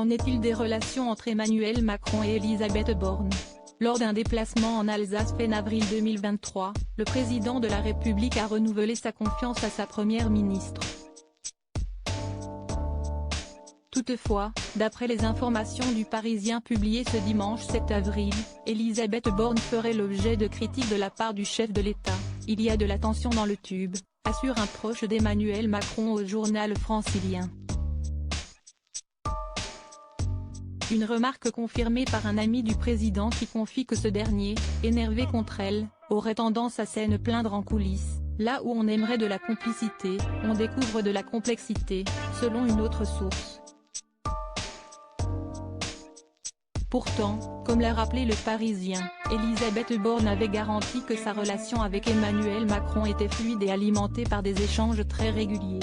Qu'en est-il des relations entre Emmanuel Macron et Elisabeth Borne? Lors d'un déplacement en Alsace fin avril 2023, le président de la République a renouvelé sa confiance à sa première ministre. Toutefois, d'après les informations du Parisien publiées ce dimanche 7 avril, Elisabeth Borne ferait l'objet de critiques de la part du chef de l'État. Il y a de la tension dans le tube, assure un proche d'Emmanuel Macron au journal francilien. Une remarque confirmée par un ami du président qui confie que ce dernier, énervé contre elle, aurait tendance à s'en plaindre en coulisses. Là où on aimerait de la complicité, on découvre de la complexité, selon une autre source. Pourtant, comme l'a rappelé le Parisien, Elisabeth Borne avait garanti que sa relation avec Emmanuel Macron était fluide et alimentée par des échanges très réguliers.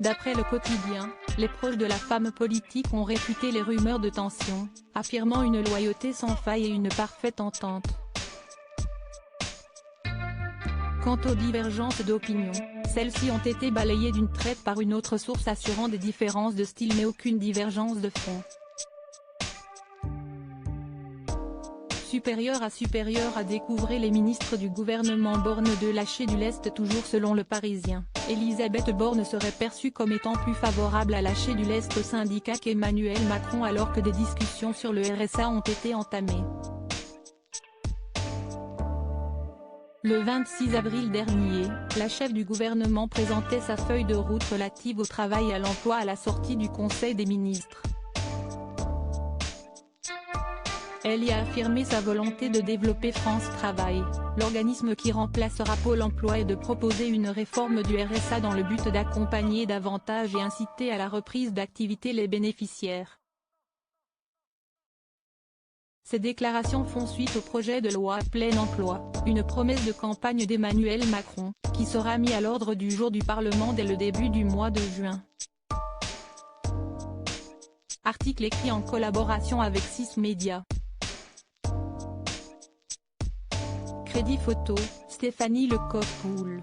D'après le quotidien, les proches de la femme politique ont réfuté les rumeurs de tension, affirmant une loyauté sans faille et une parfaite entente. Quant aux divergences d'opinion, celles-ci ont été balayées d'une traite par une autre source assurant des différences de style mais aucune divergence de fond. Supérieur à découvrir les ministres du gouvernement Borne de lâcher du lest. Toujours selon le Parisien, Elisabeth Borne serait perçue comme étant plus favorable à lâcher du lest aux syndicats qu'Emmanuel Macron alors que des discussions sur le RSA ont été entamées. Le 26 avril dernier, la chef du gouvernement présentait sa feuille de route relative au travail et à l'emploi à la sortie du Conseil des ministres. Elle y a affirmé sa volonté de développer France Travail, l'organisme qui remplacera Pôle emploi, et de proposer une réforme du RSA dans le but d'accompagner davantage et inciter à la reprise d'activité les bénéficiaires. Ces déclarations font suite au projet de loi Plein emploi, une promesse de campagne d'Emmanuel Macron, qui sera mis à l'ordre du jour du Parlement dès le début du mois de juin. Article écrit en collaboration avec 6 médias. Crédit photo, Stéphanie Lecoq-Poul.